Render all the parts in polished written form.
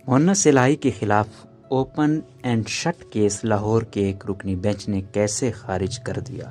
مونس الہی کے خلاف open and shut case Lahore کے ایک رکنی بینچ نے کیسے خارج کر دیا؟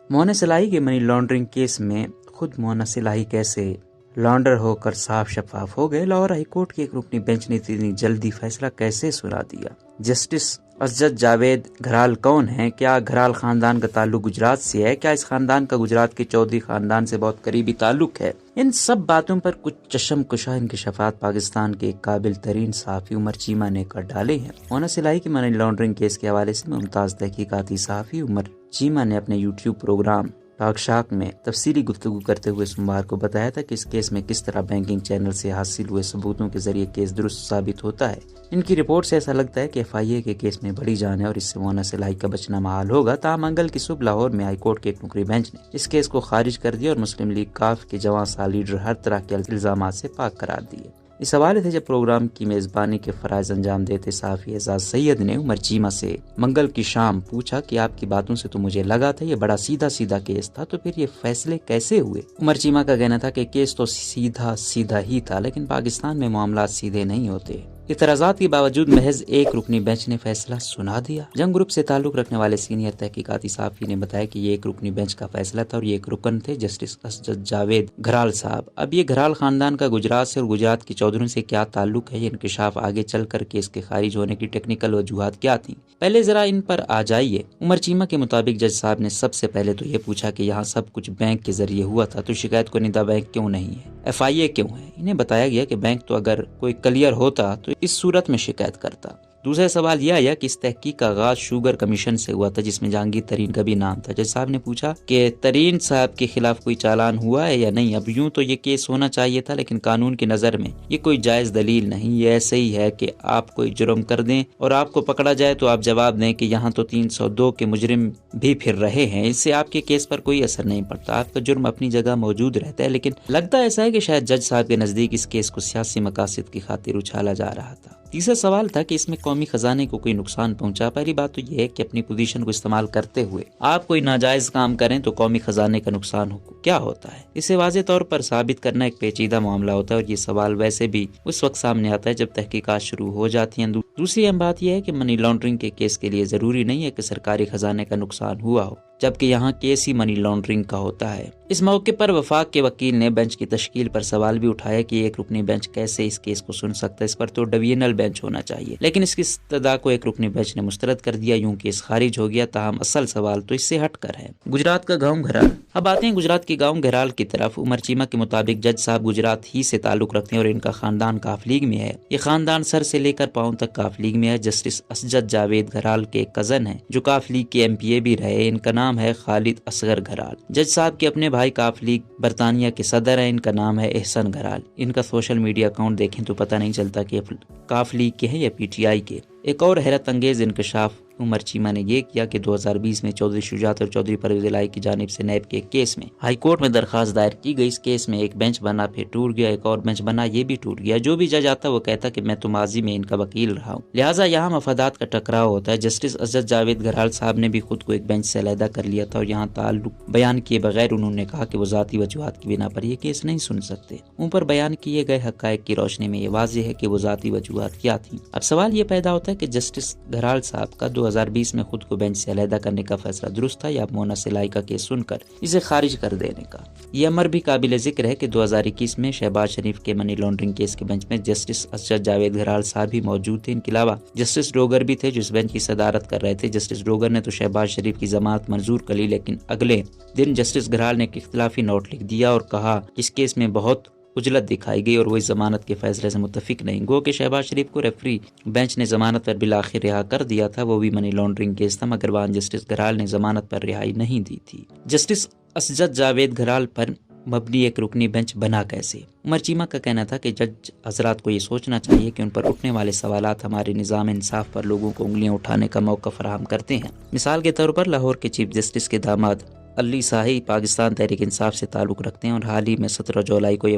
مونس الہی کے منی لانڈرنگ کیس میں خود مونس الہی کیسے لانڈر ہو کر صاف شفاف ہو گئے؟ لاہور ہائی کورٹ کے ایک رکنی بینچ نے اتنی جلدی فیصلہ کیسے سنا دیا؟ جسٹس اسجد جاوید گھرال کون ہیں؟ کیا گھرال خاندان کا تعلق گجرات سے ہے؟ کیا اس خاندان کا گجرات کے چودھری خاندان سے بہت قریبی تعلق ہے؟ ان سب باتوں پر کچھ چشم کشا انکشافات پاکستان کے ایک قابل ترین صحافی عمر چیمہ نے کر ڈالے ہیں۔ مونس الہی کی منی لانڈرنگ کیس کے حوالے سے ممتاز تحقیقاتی صحافی عمر چیمہ نے اپنے یوٹیوب پروگرام پاک شاک میں تفصیلی گفتگو کرتے ہوئے سوموار کو بتایا تھا کہ اس کیس میں کس طرح بینکنگ چینل سے حاصل ہوئے ثبوتوں کے ذریعے کیس درست ثابت ہوتا ہے۔ ان کی رپورٹ سے ایسا لگتا ہے کہ FIA کے کیس میں بڑی جان ہے اور اس سے مونس الہی کا بچنا محال ہوگا۔ تاہم منگل کی صبح لاہور میں ہائی کورٹ کے ایک نکری بینچ نے اس کیس کو خارج کر دیا اور مسلم لیگ کاف کے جواں سال لیڈر ہر طرح کے الزامات سے پاک قرار دیے۔ اس حوالے سے جب پروگرام کی میزبانی کے فرائض انجام دیتے صحافی اعزاز سید نے عمر چیمہ سے منگل کی شام پوچھا کہ آپ کی باتوں سے تو مجھے لگا تھا یہ بڑا سیدھا کیس تھا، تو پھر یہ فیصلے کیسے ہوئے؟ عمر چیمہ کا کہنا تھا کہ کیس تو سیدھا ہی تھا، لیکن پاکستان میں معاملات سیدھے نہیں ہوتے۔ اعتراضات کے باوجود محض ایک رکنی بینچ نے فیصلہ سنا دیا۔ جنگ گروپ سے تعلق رکھنے والے سینئر تحقیقاتی صحافی نے بتایا کہ یہ ایک رکنی بینچ کا فیصلہ تھا اور یہ ایک رکن تھے جسٹس اسجد جاوید گھرال صاحب۔ اب یہ گھرال خاندان کا گجرات سے اور گجرات کے چودھریوں سے کیا تعلق ہے، یہ انکشاف آگے چل کر کیس کے خارج ہونے کی ٹیکنیکل وجوہات کیا تھیں، پہلے ذرا ان پر آ جائیے۔ عمر چیمہ کے مطابق جج صاحب نے سب سے پہلے تو یہ پوچھا کہ یہاں سب کچھ بینک کے ذریعے ہوا تھا، تو شکایت کنندہ بینک کیوں نہیں ہے، FIA کیوں ہے؟ انہیں بتایا گیا کہ بینک تو اگر کوئی کلیئر ہوتا تو اس صورت میں شکایت کرتا۔ دوسرا سوال یہ آیا کہ اس تحقیق کا آغاز شوگر کمیشن سے ہوا تھا جس میں جہانگیر ترین کا بھی نام تھا۔ جج صاحب نے پوچھا کہ ترین صاحب کے خلاف کوئی چالان ہوا ہے یا نہیں؟ اب یوں تو یہ کیس ہونا چاہیے تھا، لیکن قانون کی نظر میں یہ کوئی جائز دلیل نہیں۔ یہ ایسے ہی ہے کہ آپ کوئی جرم کر دیں اور آپ کو پکڑا جائے تو آپ جواب دیں کہ یہاں تو 302 کے مجرم بھی پھر رہے ہیں، اس سے آپ کے کیس پر کوئی اثر نہیں پڑتا، آپ کا جرم اپنی جگہ موجود رہتا ہے۔ لیکن لگتا ایسا ہے کہ شاید جج صاحب کے نزدیک اس کیس کو سیاسی مقاصد کی خاطر اچھالا جا رہا تھا۔ تیسرا سوال تھا کہ اس میں قومی خزانے کو کوئی نقصان پہنچا؟ پہلی بات تو یہ ہے کہ اپنی پوزیشن کو استعمال کرتے ہوئے آپ کوئی ناجائز کام کریں تو قومی خزانے کا نقصان کیا ہوتا ہے، اسے واضح طور پر ثابت کرنا ایک پیچیدہ معاملہ ہوتا ہے، اور یہ سوال ویسے بھی اس وقت سامنے آتا ہے جب تحقیقات شروع ہو جاتی ہیں۔ دوسری اہم بات یہ ہے کہ منی لانڈرنگ کے کیس کے لیے ضروری نہیں ہے کہ سرکاری خزانے کا نقصان ہوا ہو، جبکہ یہاں کیس ہی منی لانڈرنگ کا ہوتا ہے۔ اس موقع پر وفاق کے وکیل نے بینچ کی تشکیل پر سوال بھی اٹھایا کہ ایک رکنی بینچ کیسے اس کیس کو سن سکتا ہے، اس پر تو ڈویژنل بینچ ہونا چاہیے، لیکن اس کی استدعا کو ایک رکنی بینچ نے مسترد کر دیا، یوں کیس خارج ہو گیا۔ تاہم اصل سوال تو اس سے ہٹ کر ہے۔ گجرات کا گاؤں گھرال۔ اب آتے ہیں گجرات کے گاؤں گھرال کی طرف۔ عمر چیمہ کے مطابق جج صاحب گجرات ہی سے تعلق رکھتے ہیں اور ان کا خاندان کاف لیگ میں ہے۔ یہ خاندان سر سے لے کر پاؤں تک کاف لیگ میں ہے۔ جسٹس اسجد جاوید گھرال کے کزن ہیں جو کاف لیگ کے MPA بھی رہے، ان کا نام ہے خالد اصغر گھرال۔ جج صاحب کے اپنے بھائی کاف لیگ برطانیہ کے صدر ہیں، ان کا نام ہے احسن گھرال۔ ان کا سوشل میڈیا اکاؤنٹ دیکھیں تو پتہ نہیں چلتا کہ کاف لیگ کے ہیں یا PTI کے۔ ایک اور حیرت انگیز انکشاف عمر چیمہ نے یہ کیا کہ 2020 میں چودھری شجاعت اور چودھری پرویز الہی کی جانب سے نیب کے ایک کیس میں ہائی کورٹ میں درخواست دائر کی گئی۔ اس کیس میں ایک بینچ بنا، پھر ٹوٹ گیا، ایک اور بینچ بنا، یہ بھی ٹوٹ گیا۔ جو بھی جج آتا وہ کہتا کہ میں تو ماضی میں ان کا وکیل رہا ہوں، لہٰذا یہاں مفادات کا ٹکراؤ ہوتا ہے۔ جسٹس اسجد جاوید گھرال صاحب نے بھی خود کو ایک بینچ سے علیحدہ کر لیا تھا اور یہاں تعلق بیان کیے بغیر انہوں نے کہا کہ وہ ذاتی وجوہات کی بنا پر یہ کیس نہیں سن سکتے۔ اوپر بیان کیے گئے حقائق کی روشنی میں یہ واضح ہے کہ وہ ذاتی وجوہات کیا تھیں۔ اب سوال یہ پیدا ہوتا ہے کہ جسٹس گھرال صاحب کا 2020 میں خود کو بینچ سے علیحدہ کرنے کا فیصلہ درست تھا یا مونس الہی کا کیس سن کر اسے خارج کر دینے کا؟ یہ امر بھی قابل ذکر ہے کہ 2021 میں شہباز شریف کے منی لانڈرنگ کیس کے بینچ میں جسٹس اسجد جاوید گھرال صاحب بھی موجود تھے۔ ان کے علاوہ جسٹس ڈوگر بھی تھے جو اس بینچ کی صدارت کر رہے تھے۔ جسٹس ڈوگر نے تو شہباز شریف کی ضمانت منظور کر لی، لیکن اگلے دن جسٹس گھرال نے ایک اختلافی نوٹ لکھ دیا اور کہا اس کیس میں بہت اجلت دکھائی گئی اور وہ اس ضمانت کے فیصلے سے متفق نہیں۔ گو کہ شہباز شریف کو ریفری بینچ نے ضمانت پر بالآخر رہا کر دیا تھا، وہ بھی منی لانڈرنگ کیس تھا، مگر وہاں جسٹس گھرال نے ضمانت پر رہائی نہیں دی تھی۔ جسٹس اسجد جاوید گھرال پر مبنی ایک رکنی بینچ بنا کیسے؟ عمر چیمہ کا کہنا تھا کہ جج حضرات کو یہ سوچنا چاہیے کہ ان پر اٹھنے والے سوالات ہمارے نظام انصاف پر لوگوں کو انگلیاں اٹھانے کا موقع فراہم کرتے ہیں۔ مثال کے طور پر لاہور کے چیف جسٹس کے داماد علی شاہی پاکستان تحریک انصاف سے تعلق رکھتے ہیں اور حال ہی میں 17 جولائی کو یہ